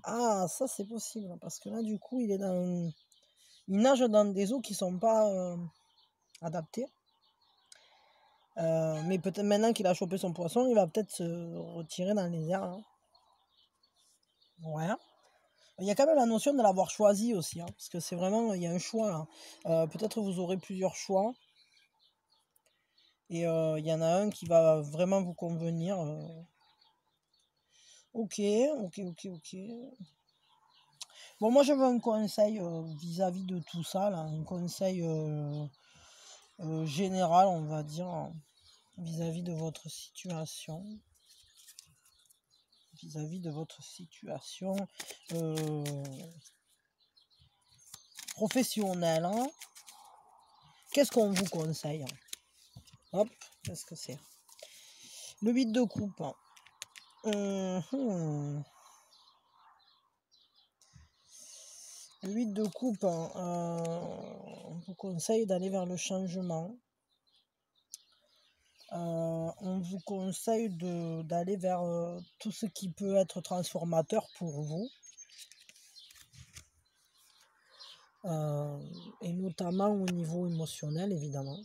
Ah, ça c'est possible, parce que là, du coup, il nage dans des eaux qui ne sont pas adaptées. Mais peut-être maintenant qu'il a chopé son poisson, il va peut-être se retirer dans les airs, hein. Ouais. Il y a quand même la notion de l'avoir choisi aussi, hein, parce que c'est vraiment, il y a un choix là. Peut-être vous aurez plusieurs choix, et il y en a un qui va vraiment vous convenir. Ok, ok, ok, ok. Bon, moi je veux un conseil vis-à-vis de tout ça, là, un conseil général, on va dire, vis-à-vis de votre situation. Vis-à-vis de votre situation professionnelle, hein. Qu'est-ce qu'on vous conseille? Hop, qu'est-ce que c'est? Le 8 de coupe. Le 8 de coupe, on vous conseille d'aller vers le changement. On vous conseille d'aller vers tout ce qui peut être transformateur pour vous. Et notamment au niveau émotionnel, évidemment.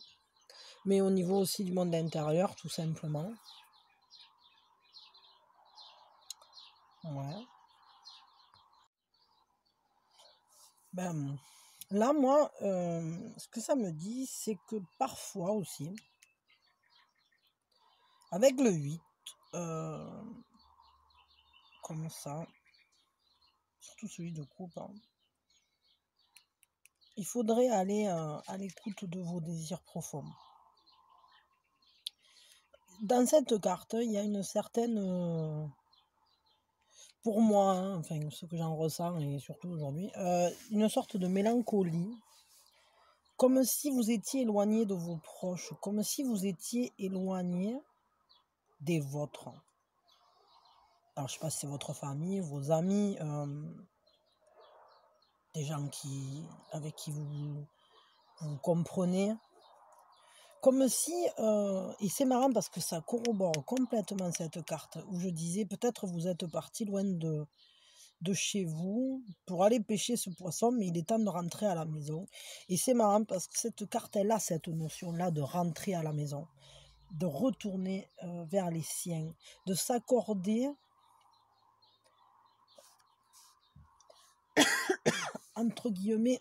Mais au niveau aussi du monde intérieur, tout simplement. Ouais. Ben, là, moi, ce que ça me dit, c'est que parfois aussi, avec le 8, comme ça, surtout celui de coupe, hein, il faudrait aller à l'écoute de vos désirs profonds. Dans cette carte, il y a une certaine, pour moi, hein, enfin ce que j'en ressens et surtout aujourd'hui, une sorte de mélancolie, comme si vous étiez éloigné de vos proches, comme si vous étiez éloigné des vôtres. Alors je sais pas si c'est votre famille, vos amis, des gens avec qui vous comprenez. Comme si, et c'est marrant parce que ça corrobore complètement cette carte où je disais peut-être vous êtes parti loin de chez vous pour aller pêcher ce poisson, mais il est temps de rentrer à la maison. Et c'est marrant parce que cette carte, elle a cette notion-là de rentrer à la maison, de retourner vers les siens, de s'accorder, entre guillemets,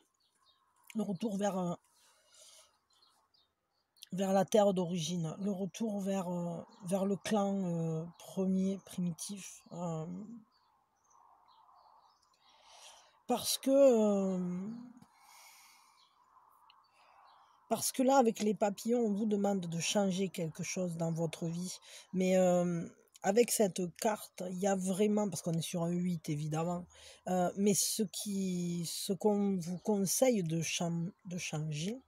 le retour vers la terre d'origine, le retour vers le clan premier, primitif. Parce que là, avec les papillons, on vous demande de changer quelque chose dans votre vie. Mais avec cette carte, il y a vraiment, parce qu'on est sur un 8 évidemment, mais ce qu'on vous conseille de changer,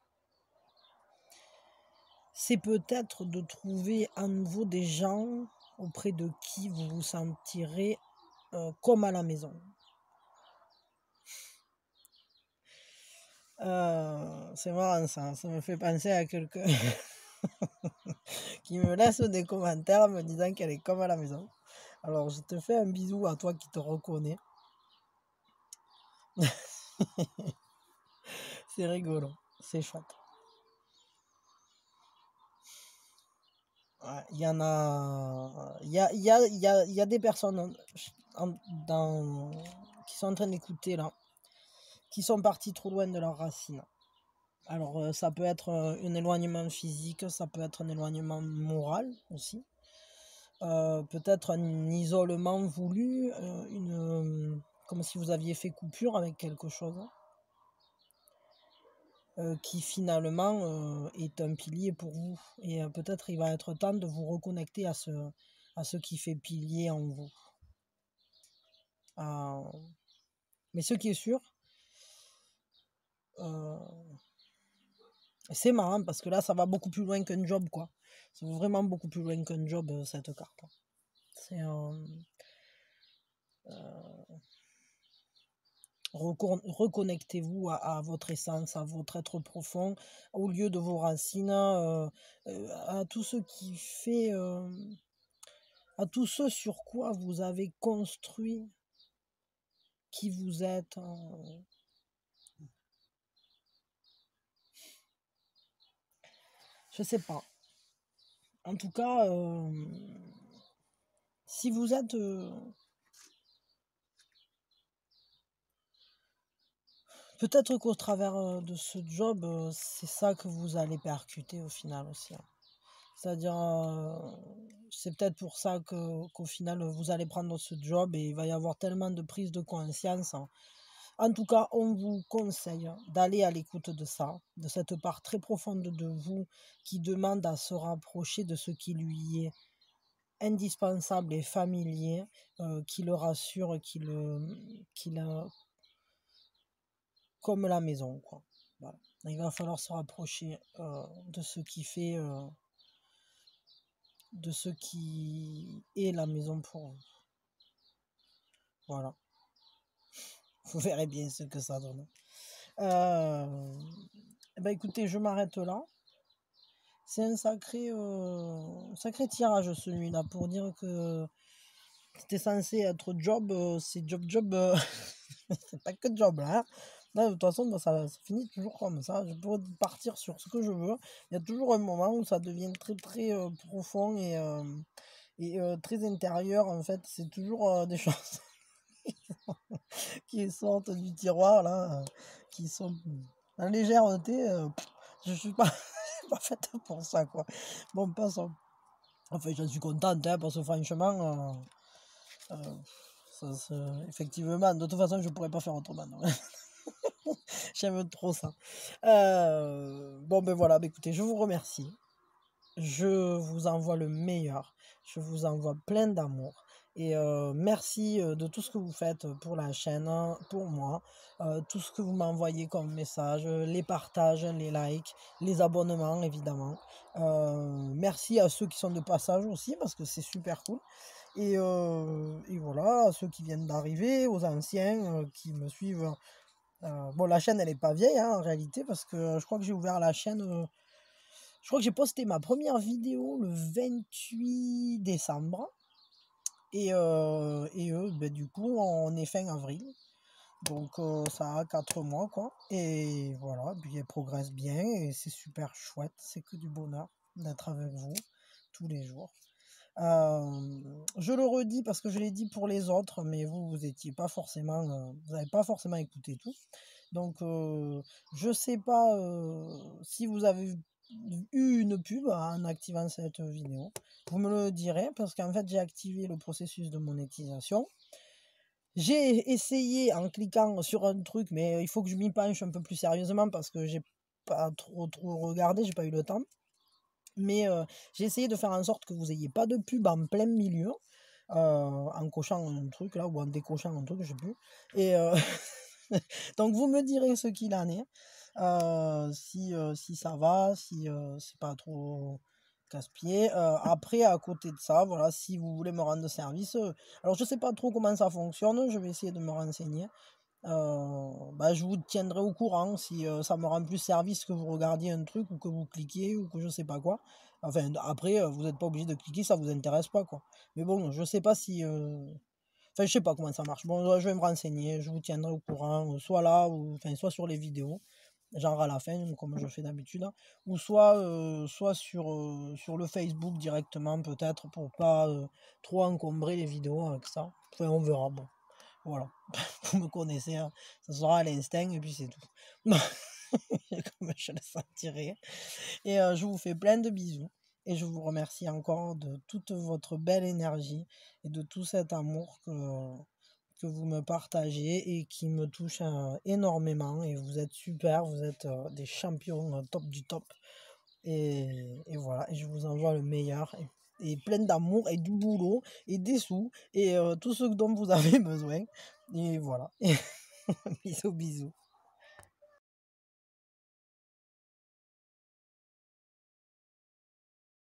c'est peut-être de trouver à nouveau des gens auprès de qui vous vous sentirez comme à la maison. C'est marrant ça me fait penser à quelqu'un qui me laisse des commentaires me disant qu'elle est comme à la maison. Alors je te fais un bisou à toi qui te reconnais. C'est rigolo, c'est chouette. Il y en a, il y a des personnes qui sont en train d'écouter là, qui sont partis trop loin de leurs racines. Alors ça peut être un éloignement physique, ça peut être un éloignement moral aussi. Peut-être un isolement voulu, comme si vous aviez fait coupure avec quelque chose. Qui finalement est un pilier pour vous. Et peut-être il va être temps de vous reconnecter à ce qui fait pilier en vous. Mais ce qui est sûr, c'est marrant parce que là, ça va beaucoup plus loin qu'un job, quoi. Ça va vraiment beaucoup plus loin qu'un job, cette carte. C'est reconnectez-vous à votre essence, à votre être profond, au lieu de vos racines, à tout ce qui fait, à tout ce sur quoi vous avez construit qui vous êtes. Je sais pas. En tout cas, si vous êtes peut-être qu'au travers de ce job, c'est ça que vous allez percuter au final aussi, hein. C'est-à-dire, c'est peut-être pour ça qu'au final, vous allez prendre ce job et il va y avoir tellement de prise de conscience, hein. En tout cas, on vous conseille d'aller à l'écoute de ça, de cette part très profonde de vous qui demande à se rapprocher de ce qui lui est indispensable et familier, qui le rassure, comme la maison, quoi. Voilà. Il va falloir se rapprocher de ce qui fait, de ce qui est la maison pour vous. Voilà. Vous verrez bien ce que ça donne. Écoutez, je m'arrête là. C'est un sacré tirage celui-là pour dire que c'était censé être job, c'est job, c'est pas que job là, hein. Là, de toute façon, moi, ça finit toujours comme ça. Je peux partir sur ce que je veux. Il y a toujours un moment où ça devient très très profond et très intérieur. En fait, c'est toujours des choses qui sortent du tiroir là, qui sont en légèreté. Je suis pas, pas faite pour ça, quoi. Bon, passons. Enfin, je suis contente, hein, parce que franchement, effectivement, de toute façon, je pourrais pas faire autrement. J'aime trop ça. Bon, ben voilà, ben écoutez, je vous remercie. Je vous envoie le meilleur. Je vous envoie plein d'amour. Et merci de tout ce que vous faites pour la chaîne, hein, pour moi. Tout ce que vous m'envoyez comme message, les partages, les likes, les abonnements, évidemment. Merci à ceux qui sont de passage aussi, parce que c'est super cool. Et voilà, à ceux qui viennent d'arriver, aux anciens qui me suivent. Bon, la chaîne, elle est pas vieille, hein, en réalité, parce que je crois que j'ai ouvert la chaîne. Je crois que j'ai posté ma première vidéo le 28 décembre. Et ben, du coup, on est fin avril. Donc, ça a 4 mois, quoi. Et voilà, puis elle progresse bien et c'est super chouette. C'est que du bonheur d'être avec vous tous les jours. Je le redis parce que je l'ai dit pour les autres, mais vous étiez pas forcément, vous n'avez pas forcément écouté tout. Donc, je sais pas si vous avez eu une pub en activant cette vidéo. Vous me le direz parce qu'en fait, j'ai activé le processus de monétisation. J'ai essayé en cliquant sur un truc, mais il faut que je m'y penche un peu plus sérieusement parce que j'ai pas trop regardé, j'ai pas eu le temps. Mais j'ai essayé de faire en sorte que vous ayez pas de pub en plein milieu, en cochant un truc là, ou en décochant un truc, je sais plus. Et donc vous me direz ce qu'il en est, si ça va, si c'est pas trop casse-pied. Après, à côté de ça, voilà, si vous voulez me rendre service, alors je sais pas trop comment ça fonctionne, je vais essayer de me renseigner. Bah, je vous tiendrai au courant si ça me rend plus service que vous regardiez un truc ou que vous cliquiez ou que je sais pas quoi. Enfin, après, vous n'êtes pas obligé de cliquer, ça vous intéresse pas, quoi. Mais bon, je sais pas si. Enfin, je sais pas comment ça marche. Bon, je vais me renseigner, je vous tiendrai au courant, soit là, ou enfin, soit sur les vidéos, genre à la fin, comme je fais d'habitude, hein, ou soit sur le Facebook directement, peut-être, pour pas trop encombrer les vidéos avec ça. Enfin, on verra, bon. Voilà, vous me connaissez, hein, ça sera à l'instinct et puis c'est tout. Comme je le sentirai. Et je vous fais plein de bisous. Et je vous remercie encore de toute votre belle énergie et de tout cet amour que vous me partagez et qui me touche énormément. Et vous êtes super, vous êtes des champions top du top. Et voilà, et je vous envoie le meilleur. Et plein d'amour et du boulot et des sous et tout ce dont vous avez besoin. Et voilà. Bisous, bisous.